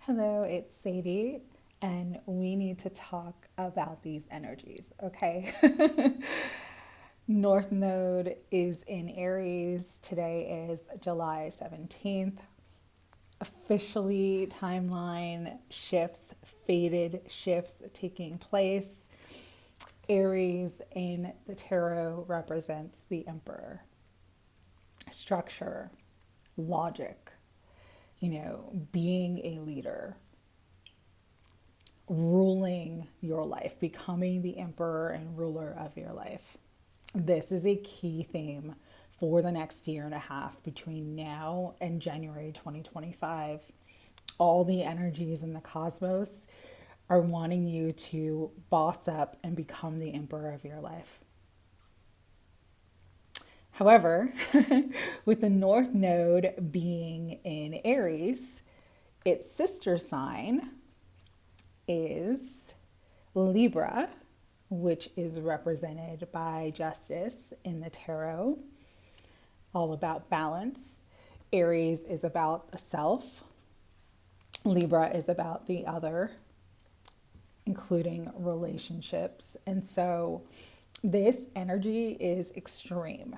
Hello, it's Sadie, and we need to talk about these energies, okay? North Node is in Aries. Today is July 17th. Officially, timeline shifts, fated shifts taking place. Aries in the tarot represents the Emperor. Structure, logic, being a leader, ruling your life, becoming the emperor and ruler of your life. This is a key theme for the next year and a half between now and January 2025. All the energies in the cosmos are wanting you to boss up and become the emperor of your life. However, with the North Node being in Aries, its sister sign is Libra, which is represented by Justice in the tarot, all about balance. Aries is about the self. Libra is about the other, including relationships. And so this energy is extreme.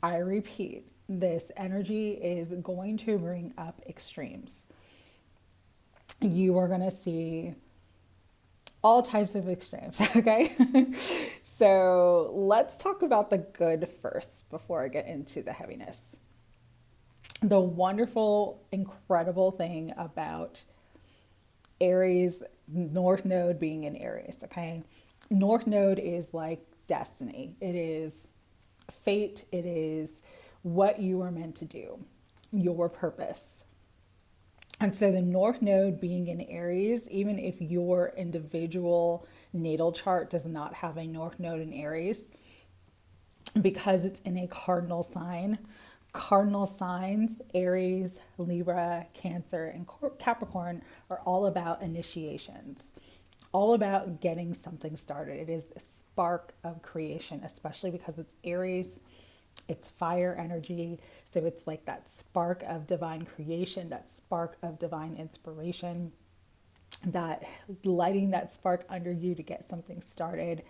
I repeat, this energy is going to bring up extremes. You are going to see all types of extremes, okay? So let's talk about the good first before I get into the heaviness. The wonderful, incredible thing about Aries, North Node being in Aries, okay? North Node is like destiny. It is fate. It is what you were meant to do, your purpose. And so the North Node being in Aries, even if your individual natal chart does not have a North Node in Aries, because it's in a cardinal signs, Aries, Libra, Cancer, and Capricorn are all about initiations, all about getting something started. It is a spark of creation, especially because it's Aries. It's fire energy. So it's like that spark of divine creation, that spark of divine inspiration, that lighting that spark under you to get something started.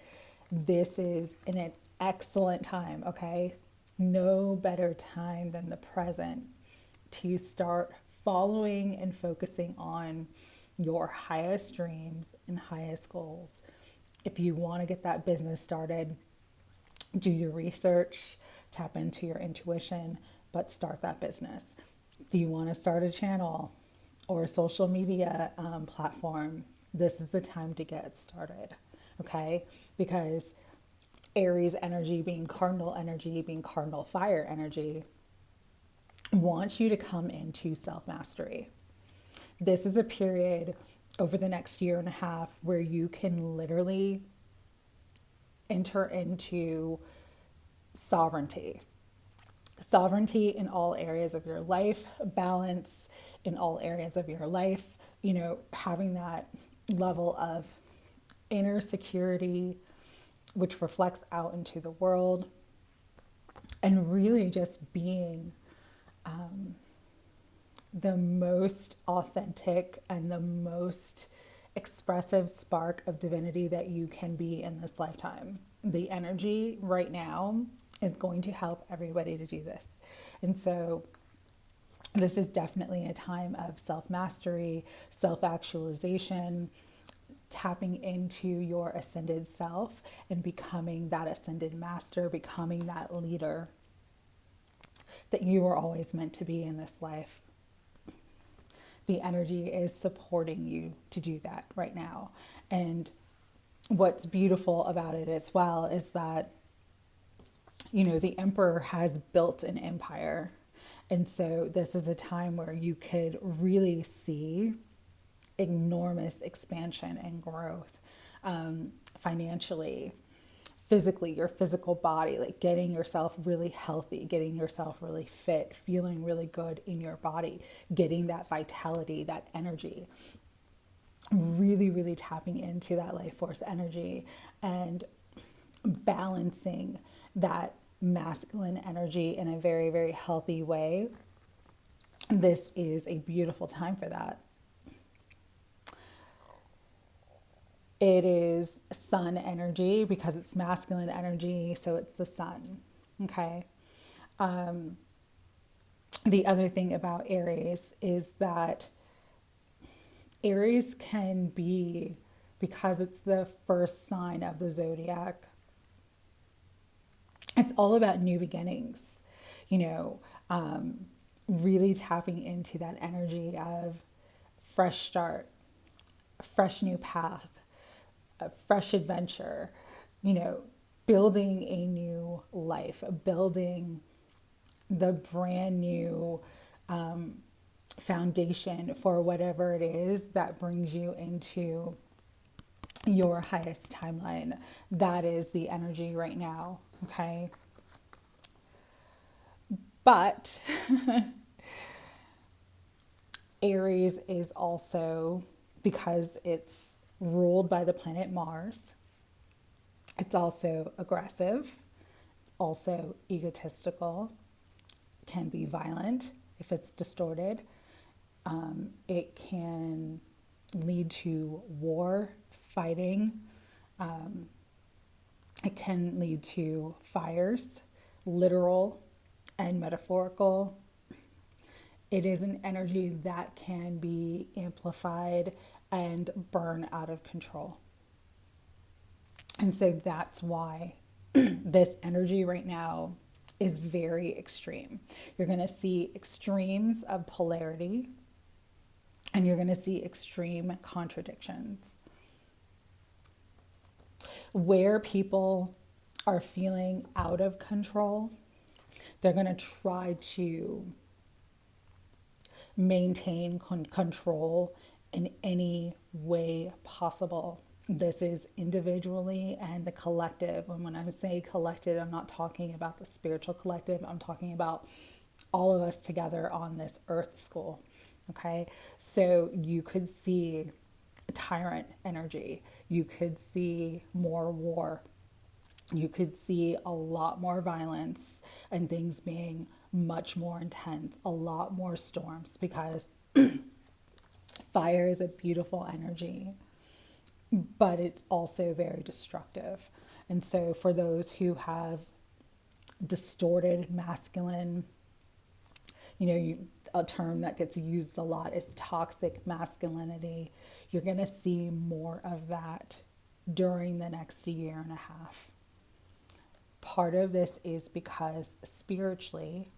This is an excellent time, okay? No better time than the present to start following and focusing on your highest dreams and highest goals. If you want to get that business started, do your research, tap into your intuition, but start that business. If you want to start a channel or a social media platform, this is the time to get started, okay? Because Aries energy being cardinal fire energy, wants you to come into self-mastery. This is a period over the next year and a half where you can literally enter into sovereignty. Sovereignty in all areas of your life, balance in all areas of your life, having that level of inner security, which reflects out into the world, and really just being the most authentic and the most expressive spark of divinity that you can be in this lifetime. The energy right now is going to help everybody to do this. And so this is definitely a time of self-mastery, self-actualization, tapping into your ascended self and becoming that ascended master, becoming that leader that you were always meant to be in this life. The energy is supporting you to do that right now. And what's beautiful about it as well is that, the emperor has built an empire. And so this is a time where you could really see enormous expansion and growth, financially, physically, your physical body, like getting yourself really healthy, getting yourself really fit, feeling really good in your body, getting that vitality, that energy, really, really tapping into that life force energy and balancing that masculine energy in a very, very healthy way this is a beautiful time for that. It is sun energy because it's masculine energy, so it's the sun. Okay. The other thing about Aries is that Aries can be, because it's the first sign of the zodiac, it's all about new beginnings, you know, really tapping into that energy of fresh start, fresh new path, a fresh adventure, you know, building a new life, building the brand new foundation for whatever it is that brings you into your highest timeline. That is the energy right now, okay? But Aries is also, because it's ruled by the planet Mars, it's also aggressive, it's also egotistical, can be violent if it's distorted. It can lead to war, fighting. It can lead to fires, literal and metaphorical. It is an energy that can be amplified and burn out of control. And so that's why this energy right now is very extreme. You're going to see extremes of polarity, and you're going to see extreme contradictions. Where people are feeling out of control, they're going to try to maintain control in any way possible. This is individually and the collective. And when I say collective, I'm not talking about the spiritual collective. I'm talking about all of us together on this earth school. Okay. So you could see tyrant energy. You could see more war. You could see a lot more violence and things being much more intense, a lot more storms, because fire is a beautiful energy, but it's also very destructive. And so for those who have distorted masculine, a term that gets used a lot is toxic masculinity, you're going to see more of that during the next year and a half. Part of this is because spiritually,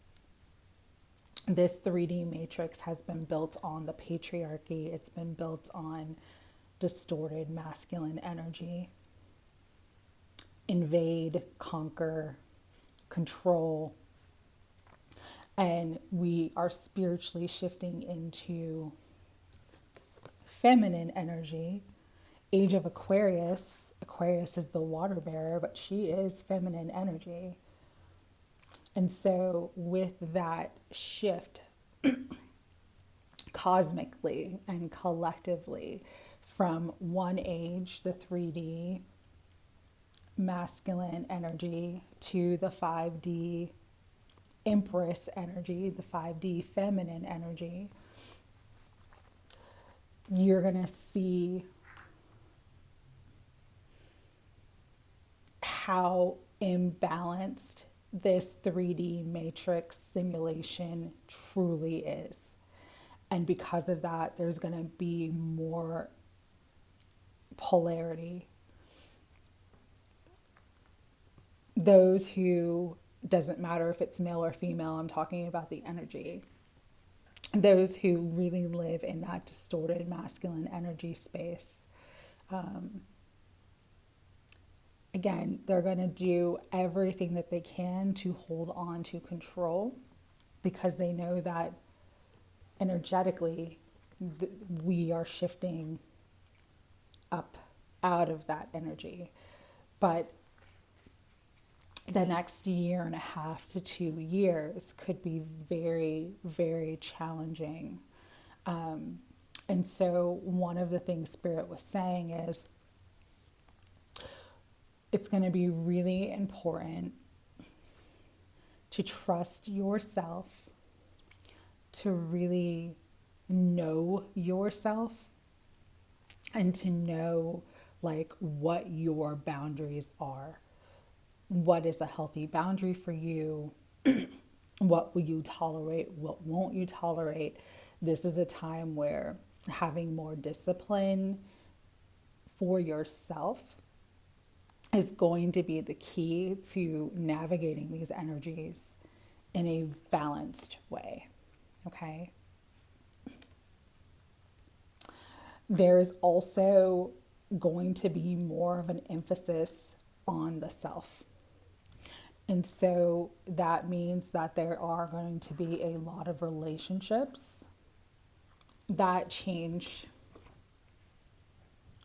this 3D matrix has been built on the patriarchy. It's been built on distorted masculine energy. Invade, conquer, control. And we are spiritually shifting into feminine energy. Age of Aquarius. Aquarius is the water bearer, but she is feminine energy. And so with that shift cosmically and collectively from one age, the 3D masculine energy, to the 5D Empress energy, the 5D feminine energy, you're going to see how imbalanced this 3D matrix simulation truly is. And because of that, there's going to be more polarity. Those who, doesn't matter if it's male or female, I'm talking about the energy. Those who really live in that distorted masculine energy space, again, they're going to do everything that they can to hold on to control, because they know that energetically we are shifting up out of that energy. But the next year and a half to 2 years could be very, very challenging. And so one of the things Spirit was saying is it's going to be really important to trust yourself, to really know yourself and to know like what your boundaries are. What is a healthy boundary for you? What will you tolerate? What won't you tolerate? This is a time where having more discipline for yourself is going to be the key to navigating these energies in a balanced way. Okay. There's also going to be more of an emphasis on the self. And so that means that there are going to be a lot of relationships that change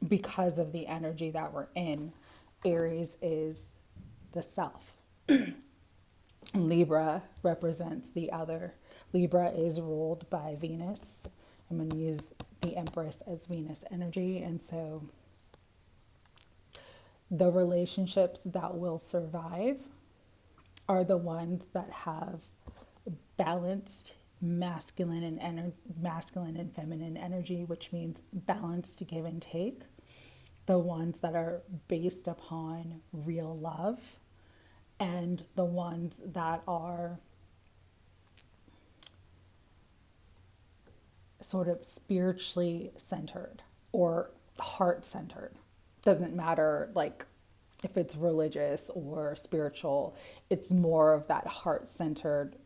because of the energy that we're in. Aries is the self. Libra represents the other. Libra is ruled by Venus. I'm going to use the Empress as Venus energy. And so the relationships that will survive are the ones that have balanced masculine and feminine energy, which means balanced give and take. The ones that are based upon real love, and the ones that are sort of spiritually centered or heart centered. Doesn't matter like if it's religious or spiritual, it's more of that heart centered,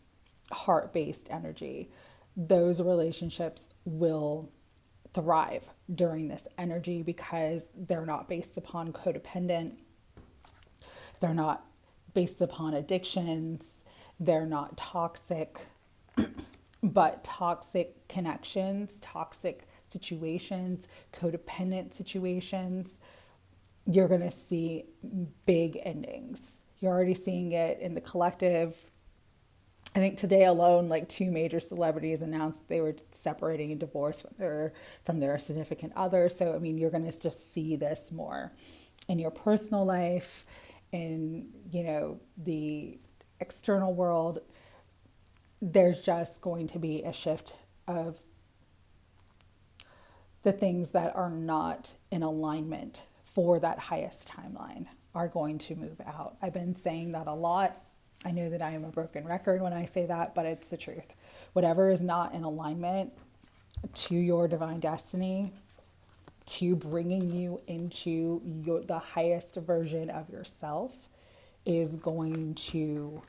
heart based energy. Those relationships will thrive during this energy because they're not based upon codependent, they're not based upon addictions, they're not toxic, but toxic connections, toxic situations, codependent situations, you're going to see big endings. You're already seeing it in the collective. I think today alone, like 2 major celebrities announced they were separating and divorced from their significant other. So, I mean, you're going to just see this more in your personal life, in, you know, the external world. There's just going to be a shift of the things that are not in alignment for that highest timeline are going to move out. I've been saying that a lot. I know that I am a broken record when I say that, but it's the truth. Whatever is not in alignment to your divine destiny, to bringing you into the highest version of yourself, is going to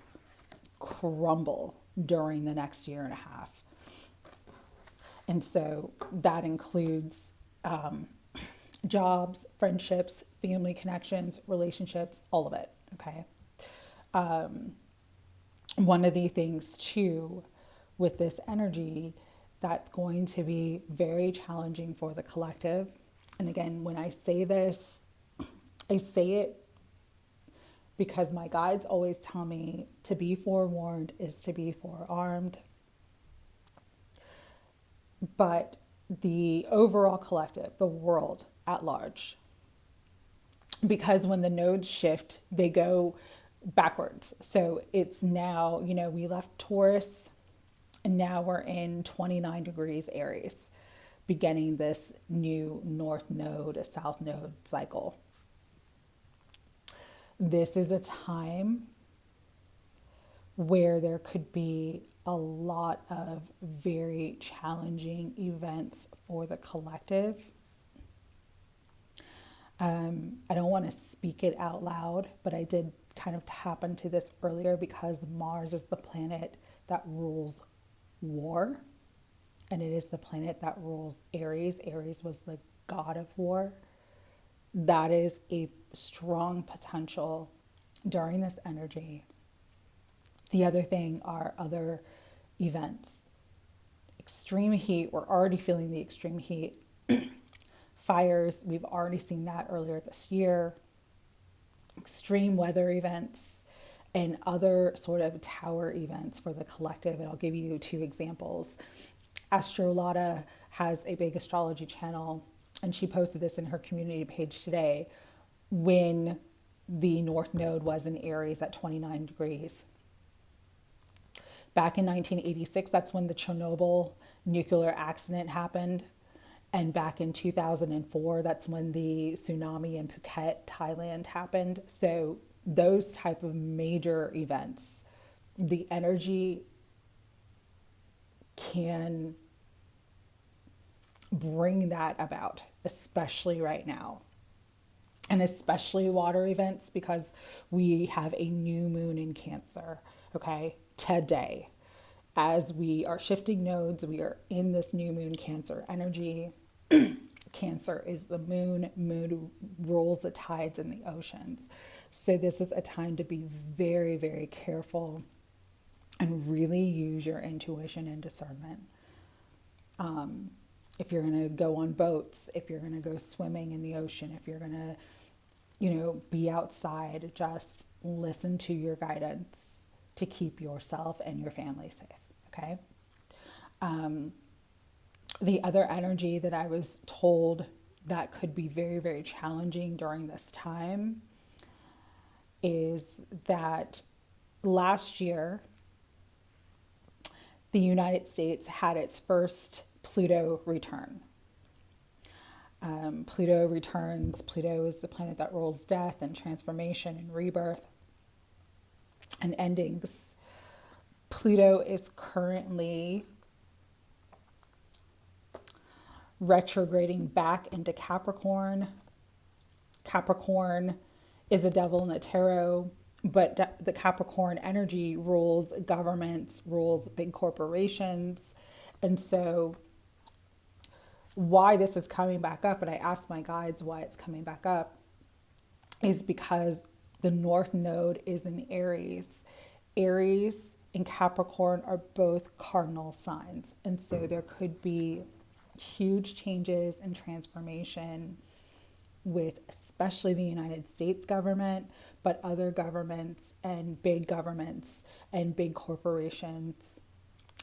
crumble during the next year and a half. And so that includes jobs, friendships, family connections, relationships, all of it. Okay. One of the things too with this energy that's going to be very challenging for the collective. And again, when I say this, I say it because my guides always tell me to be forewarned is to be forearmed. But the overall collective, the world at large, because when the nodes shift, they go backwards. So it's now, you know, we left Taurus and now we're in 29 degrees Aries, beginning this new north node, a south node cycle. This is a time where there could be a lot of very challenging events for the collective. I don't want to speak it out loud, but I did kind of tap into this earlier because Mars is the planet that rules war, and it is the planet that rules Aries. Aries was the god of war. That is a strong potential during this energy. The other thing are other events. Extreme heat, we're already feeling the extreme heat. Fires, we've already seen that earlier this year. Extreme weather events and other sort of tower events for the collective. And I'll give you 2 examples. Astrolata has a big astrology channel, and she posted this in her community page today when the North Node was in Aries at 29 degrees. Back in 1986, that's when the Chernobyl nuclear accident happened. And back in 2004, that's when the tsunami in Phuket, Thailand happened. So those type of major events, the energy can bring that about, especially right now. And especially water events, because we have a new moon in Cancer, okay, today. As we are shifting nodes, we are in this new moon Cancer energy. Cancer is the moon. Moon rules the tides in the oceans. So this is a time to be very, very careful and really use your intuition and discernment. If you're going to go on boats, if you're going to go swimming in the ocean, if you're going to, be outside, just listen to your guidance to keep yourself and your family safe. Okay. The other energy that I was told that could be very, very challenging during this time is that last year, the United States had its first Pluto return. Pluto returns. Pluto is the planet that rules death and transformation and rebirth and endings. Pluto is currently retrograding back into Capricorn. Capricorn is the devil in the tarot, but the Capricorn energy rules governments, rules big corporations. And so why this is coming back up, and I asked my guides why it's coming back up, is because the North Node is in Aries. Aries and Capricorn are both cardinal signs. And so there could be huge changes and transformation with especially the United States government, but other governments and big corporations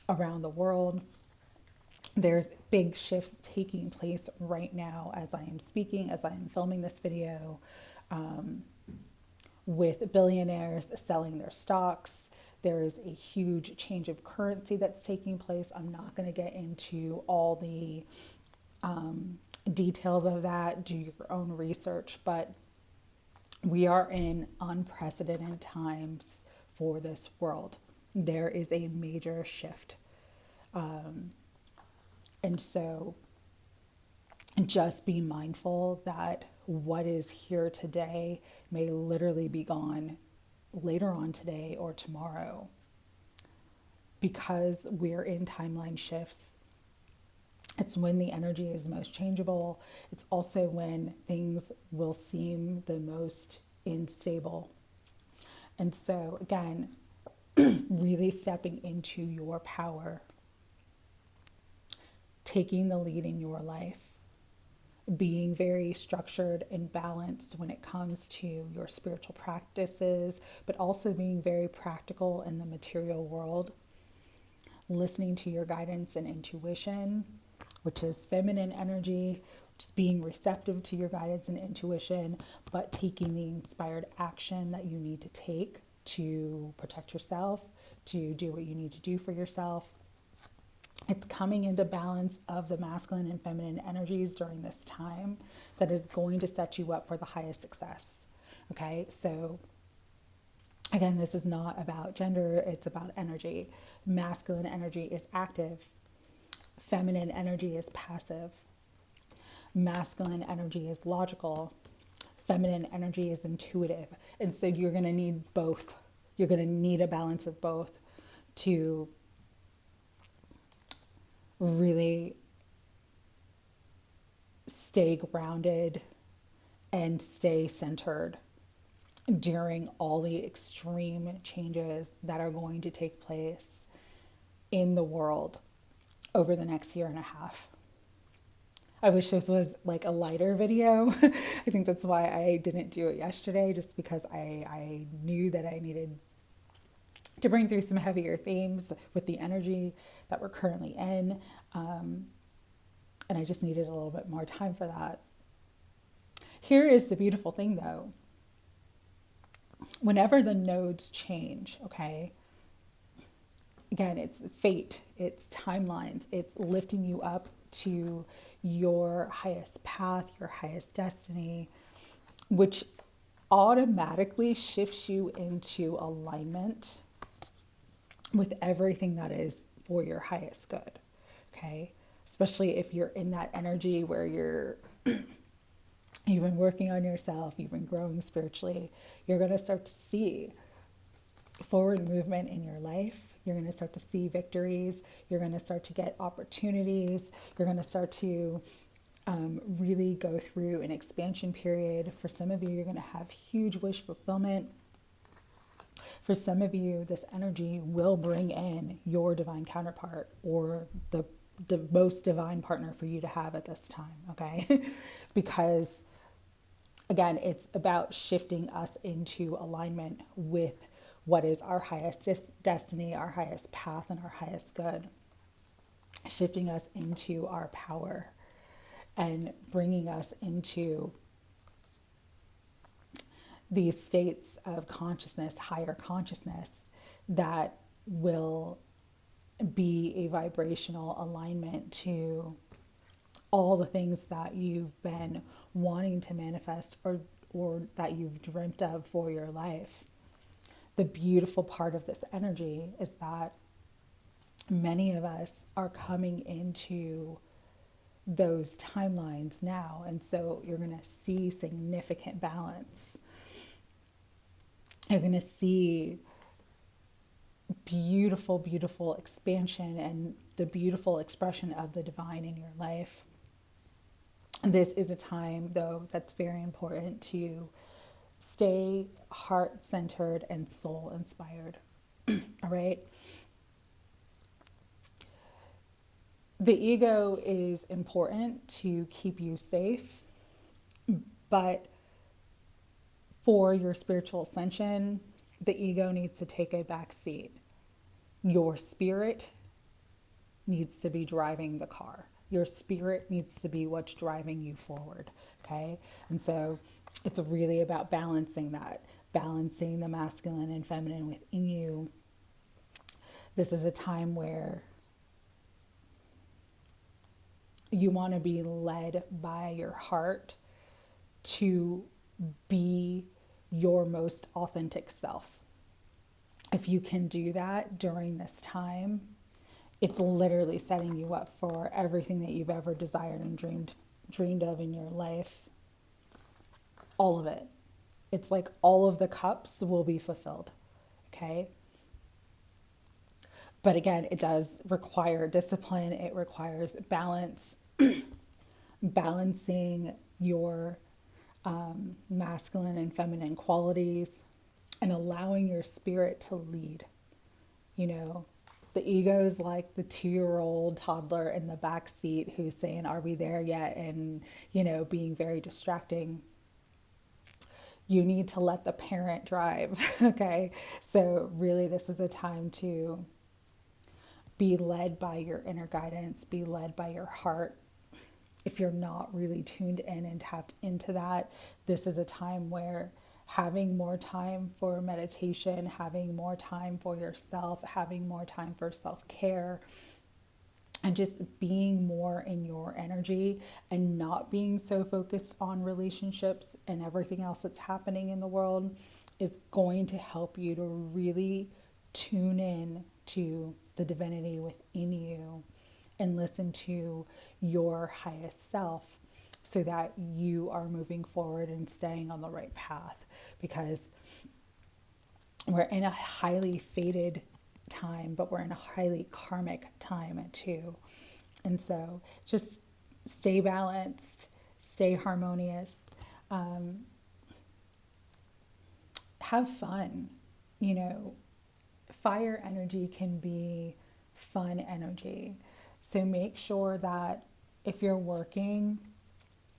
around the world. There's big shifts taking place right now as I am speaking, as I am filming this video, with billionaires selling their stocks. There is a huge change of currency that's taking place. I'm not going to get into all the details of that. Do your own research, but we are in unprecedented times for this world. There is a major shift. And so just be mindful that what is here today may literally be gone later on today or tomorrow, because we're in timeline shifts. It's when the energy is most changeable. It's also when things will seem the most unstable. And so again, really stepping into your power, taking the lead in your life, being very structured and balanced when it comes to your spiritual practices, but also being very practical in the material world, listening to your guidance and intuition, which is feminine energy, just being receptive to your guidance and intuition, but taking the inspired action that you need to take to protect yourself, to do what you need to do for yourself. It's coming into balance of the masculine and feminine energies during this time that is going to set you up for the highest success. Okay, so again, this is not about gender, it's about energy. Masculine energy is active. Feminine energy is passive. Masculine energy is logical. Feminine energy is intuitive. And so you're going to need both. You're going to need a balance of both to really stay grounded and stay centered during all the extreme changes that are going to take place in the world over the next year and a half. I wish this was like a lighter video. I think that's why I didn't do it yesterday, just because I knew that I needed to bring through some heavier themes with the energy that we're currently in. And I just needed a little bit more time for that. Here is the beautiful thing though. Whenever the nodes change, okay, again, it's fate, it's timelines, it's lifting you up to your highest path, your highest destiny, which automatically shifts you into alignment with everything that is for your highest good. Okay? Especially if you're in that energy where you've been working on yourself, you've been growing spiritually, you're going to start to see forward movement in your life. You're going to start to see victories. You're going to start to get opportunities. You're going to start to really go through an expansion period. For some of you, you're going to have huge wish fulfillment. For some of you, this energy will bring in your divine counterpart or the most divine partner for you to have at this time, okay? Because again, it's about shifting us into alignment with what is our highest destiny, our highest path, and our highest good. Shifting us into our power and bringing us into these states of consciousness, higher consciousness, that will be a vibrational alignment to all the things that you've been wanting to manifest or that you've dreamt of for your life. The beautiful part of this energy is that many of us are coming into those timelines now. And so you're going to see significant balance. You're going to see beautiful, beautiful expansion and the beautiful expression of the divine in your life. This is a time, though, that's very important to stay heart-centered and soul-inspired. All right? The ego is important to keep you safe, but for your spiritual ascension, the ego needs to take a back seat. Your spirit needs to be driving the car. Your spirit needs to be what's driving you forward, okay? And so it's really about balancing that, balancing the masculine and feminine within you. This is a time where you want to be led by your heart to be your most authentic self. If you can do that during this time, it's literally setting you up for everything that you've ever desired and dreamed of in your life. All of it. It's like all of the cups will be fulfilled. Okay? But again, it does require discipline. It requires balance, balancing your masculine and feminine qualities and allowing your spirit to lead. You know, the ego's like the 2-year-old toddler in the back seat who's saying, "Are we there yet?" And, you know, being very distracting. You need to let the parent drive, okay? So really, this is a time to be led by your inner guidance, be led by your heart. If you're not really tuned in and tapped into that, this is a time where having more time for meditation, having more time for yourself, having more time for self-care, and just being more in your energy and not being so focused on relationships and everything else that's happening in the world is going to help you to really tune in to the divinity within you and listen to your highest self so that you are moving forward and staying on the right path, because we're in a highly fated time, but we're in a highly karmic time too. And so just stay balanced, stay harmonious, have fun. You know, fire energy can be fun energy. So make sure that if you're working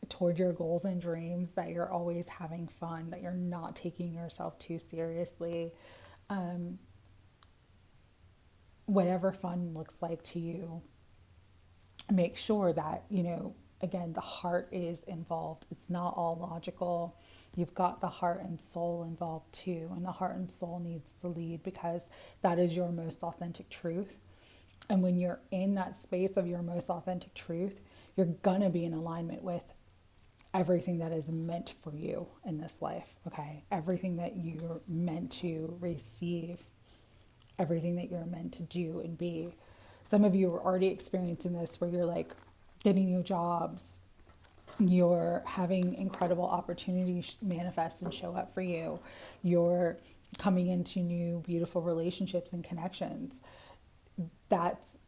toward your goals and dreams, that you're always having fun, that you're not taking yourself too seriously. Whatever fun looks like to you, make sure that, you know, again, the heart is involved. It's not all logical. You've got the heart and soul involved too. And the heart and soul needs to lead because that is your most authentic truth. And when you're in that space of your most authentic truth, you're going to be in alignment with everything that is meant for you in this life, okay? Everything that you're meant to receive, everything that you're meant to do and be. Some of you are already experiencing this where you're like getting new jobs, you're having incredible opportunities manifest and show up for you, you're coming into new beautiful relationships and connections. That's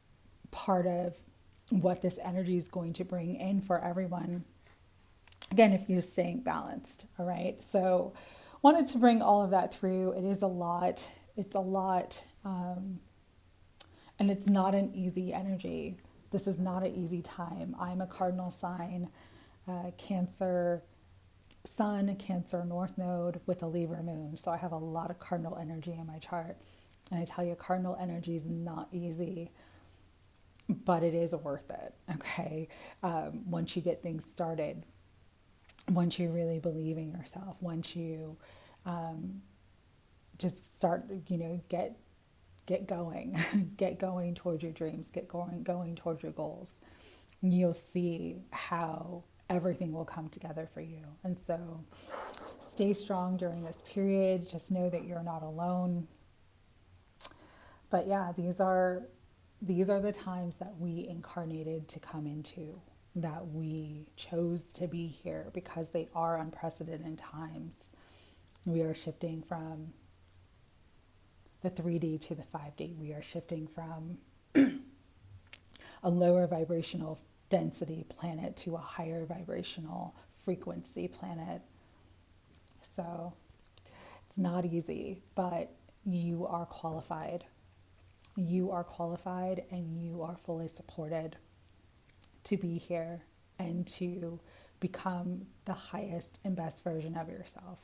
part of what this energy is going to bring in for everyone. Again, if you're staying balanced, all right? So wanted to bring all of that through. It is a lot. It's a lot. And it's not an easy energy. This is not an easy time. I'm a cardinal sign, Cancer Sun, Cancer North Node with a Libra moon. So I have a lot of cardinal energy in my chart. And I tell you, cardinal energy is not easy, but it is worth it, okay? Once you get things started, once you really believe in yourself, once you just start, get going, get going towards your dreams, get going towards your goals, you'll see how everything will come together for you. And so stay strong during this period. Just know that you're not alone. But yeah, these are the times that we incarnated to come into, that we chose to be here because they are unprecedented times. We are shifting from the 3D to the 5D. We are shifting from a lower vibrational density planet to a higher vibrational frequency planet. So it's not easy, but you are qualified. You are qualified and you are fully supported to be here and to become the highest and best version of yourself.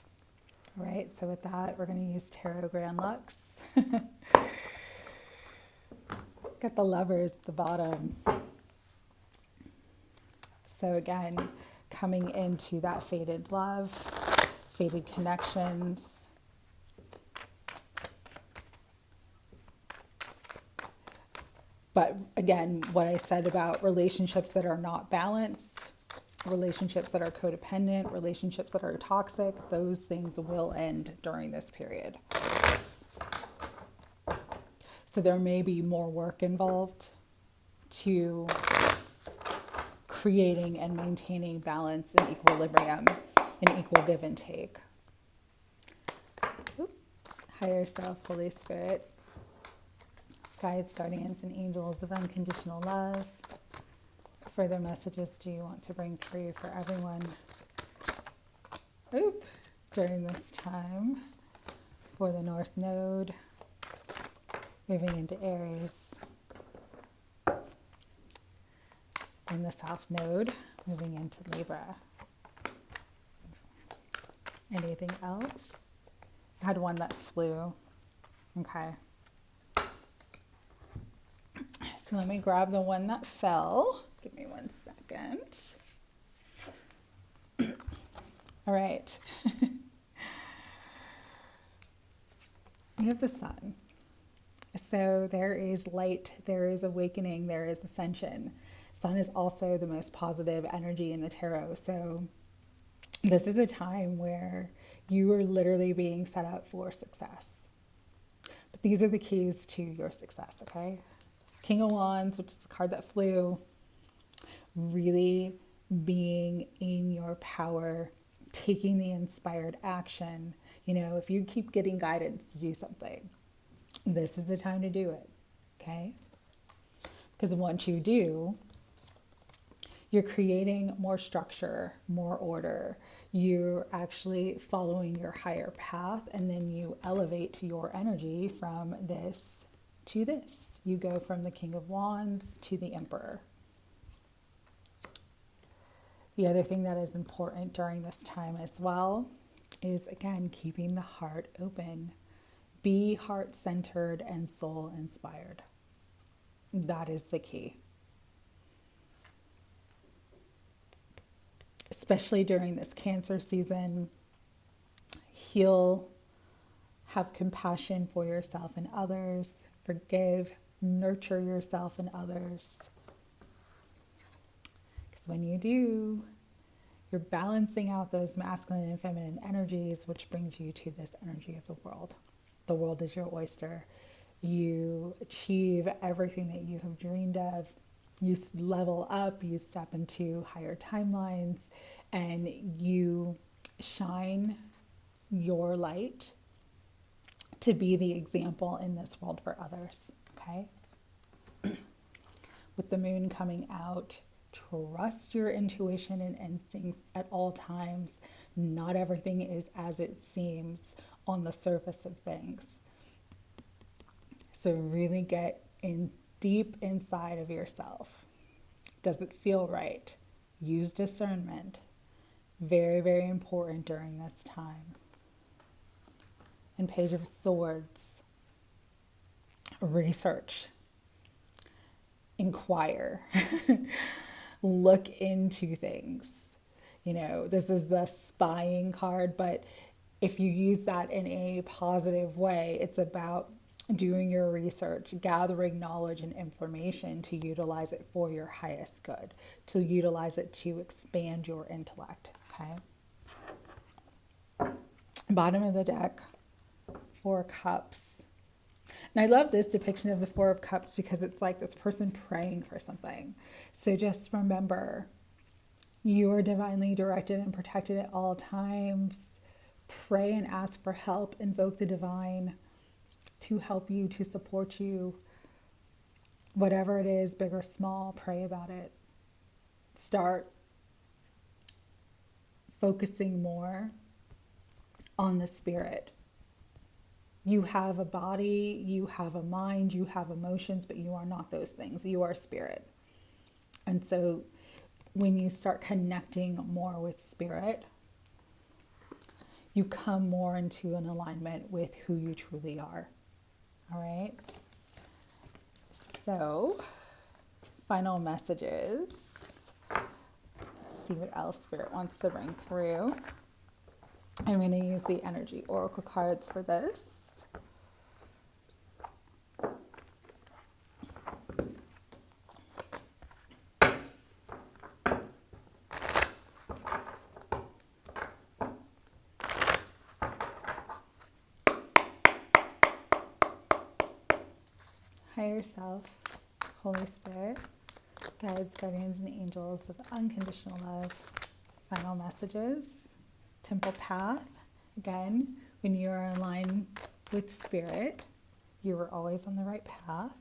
All right, so with that, we're going to use Tarot Grand Luxe. Got the lovers at the bottom. So again, coming into that faded love, faded connections. But again, what I said about relationships that are not balanced, relationships that are codependent, relationships that are toxic, those things will end during this period. So there may be more work involved to creating and maintaining balance and equilibrium and equal give and take. Higher self, Holy Spirit, guides, guardians, and angels of unconditional love. What further messages do you want to bring through for everyone during this time for the North Node, moving into Aries, and the South Node, moving into Libra? Anything else? I had one that flew. Okay. So let me grab the one that fell. Give me 1 second. All right. We have the sun. So there is light, there is awakening, there is ascension. Sun is also the most positive energy in the tarot. So this is a time where you are literally being set up for success. But these are the keys to your success, okay? King of Wands, which is the card that flew, really being in your power, taking the inspired action. If you keep getting guidance to do something, this is the time to do it, okay? Because once you do, you're creating more structure, more order. You're actually following your higher path, and then you elevate your energy from this to this. You go from the King of Wands to the Emperor. The other thing that is important during this time as well is, again, keeping the heart open. Be heart-centered and soul-inspired. That is the key. especially during this Cancer season. Heal, have compassion for yourself and others, forgive, nurture yourself and others. Because when you do, you're balancing out those masculine and feminine energies, which brings you to this energy of the world. The world is your oyster. You achieve everything that you have dreamed of. You level up, you step into higher timelines, and you shine your light to be the example in this world for others, okay? With the moon coming out, trust your intuition and instincts at all times. Not everything is as it seems on the surface of things. So really get in deep inside of yourself. Does it feel right? Use discernment. Very, very important during this time. And Page of Swords. Research. Inquire. Look into things. You know, this is the spying card, but if you use that in a positive way, it's about doing your research, gathering knowledge and information to utilize it for your highest good, to utilize it to expand your intellect, okay? Bottom of the deck, 4 Cups. And I love this depiction of the 4 of Cups because it's like this person praying for something. So just remember, you are divinely directed and protected at all times. Pray and ask for help. Invoke the divine to help you, to support you. Whatever it is, big or small, pray about it. Start focusing more on the spirit. You have a body, you have a mind, you have emotions, but you are not those things. You are spirit. And so when you start connecting more with spirit, you come more into an alignment with who you truly are. All right? So, final messages. Let's see what else Spirit wants to bring through. I'm going to use the energy oracle cards for this. Higher self, Holy Spirit, guides, guardians, and angels of unconditional love. Final messages. Temple path. Again, when you are in line with spirit, you are always on the right path.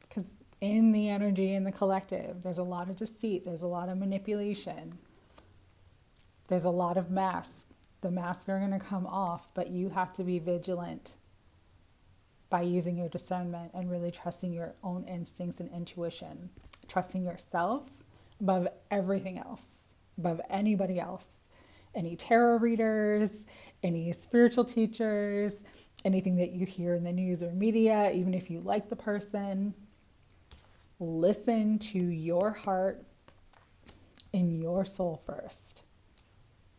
Because in the energy, in the collective, there's a lot of deceit, there's a lot of manipulation, there's a lot of masks. The masks are going to come off, but you have to be vigilant by using your discernment and really trusting your own instincts and intuition, trusting yourself above everything else, above anybody else, any tarot readers, any spiritual teachers, anything that you hear in the news or media, even if you like the person. Listen to your heart and your soul first.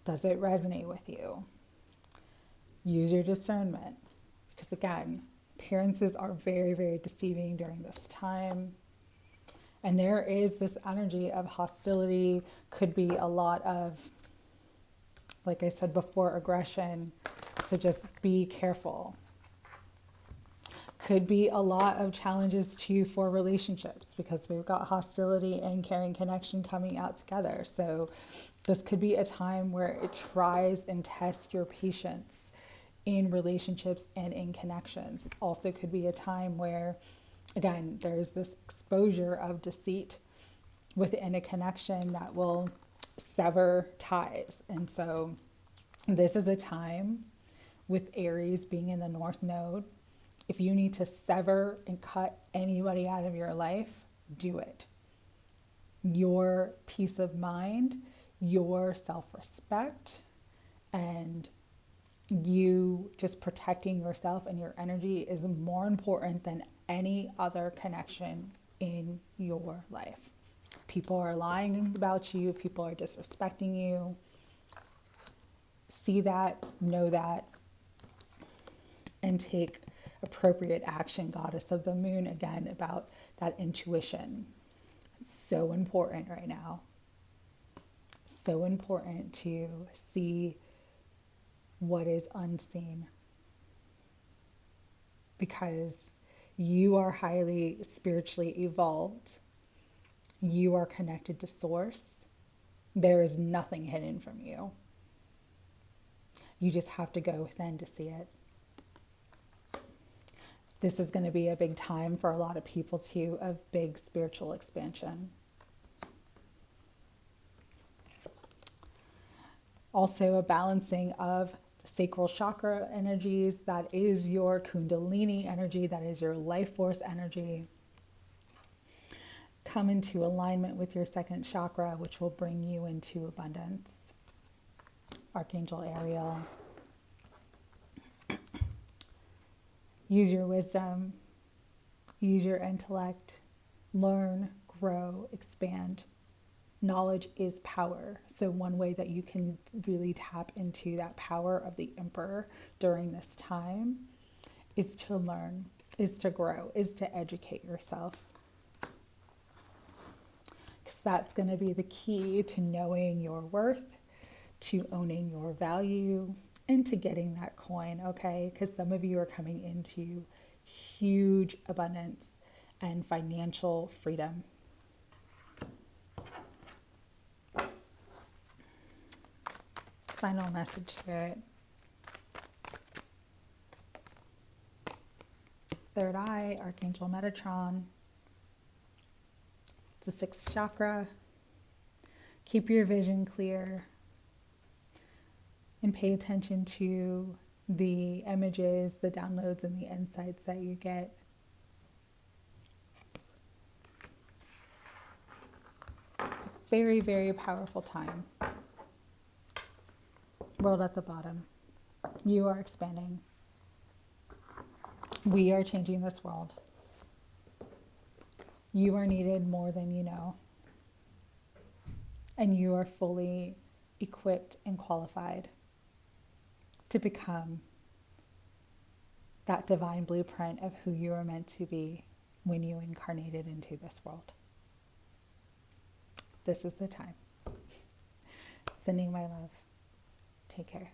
Does it resonate with you? Use your discernment, because again, appearances are very, very deceiving during this time. And there is this energy of hostility, could be a lot of, like I said before, aggression. So just be careful. Could be a lot of challenges too for relationships, because we've got hostility and caring connection coming out together. So this could be a time where it tries and tests your patience in relationships and in connections. It also could be a time where, again, there's this exposure of deceit within a connection that will sever ties. And so this is a time with Aries being in the North Node. If you need to sever and cut anybody out of your life, do it. Your peace of mind, your self-respect, and you just protecting yourself and your energy is more important than any other connection in your life. people are lying about you, people are disrespecting you. See that, know that, and take appropriate action, Goddess of the Moon, again, about that intuition. It's so important right now. So important to see what is unseen, because you are highly spiritually evolved. You are connected to Source. There is nothing hidden from you. You just have to go within to see it. This is going to be a big time for a lot of people too, of big spiritual expansion. Also a balancing of the sacral chakra energies. That is your Kundalini energy. That is your life force energy. Come into alignment with your second chakra, which will bring you into abundance. Archangel Ariel. Use your wisdom. Use your intellect. Learn, grow, expand. Knowledge is power. So one way that you can really tap into that power of the Emperor during this time is to learn, is to grow, is to educate yourself. Because that's going to be the key to knowing your worth, to owning your value, and to getting that coin, okay? Because some of you are coming into huge abundance and financial freedom. Final message, Spirit. Third eye, Archangel Metatron. It's the sixth chakra. Keep your vision clear and pay attention to the images, the downloads, and the insights that you get. It's a very, very powerful time. World at the bottom. You are expanding. We are changing this world. You are needed more than you know. And you are fully equipped and qualified to become that divine blueprint of who you are meant to be when you incarnated into this world. This is the time. Sending my love. Take care.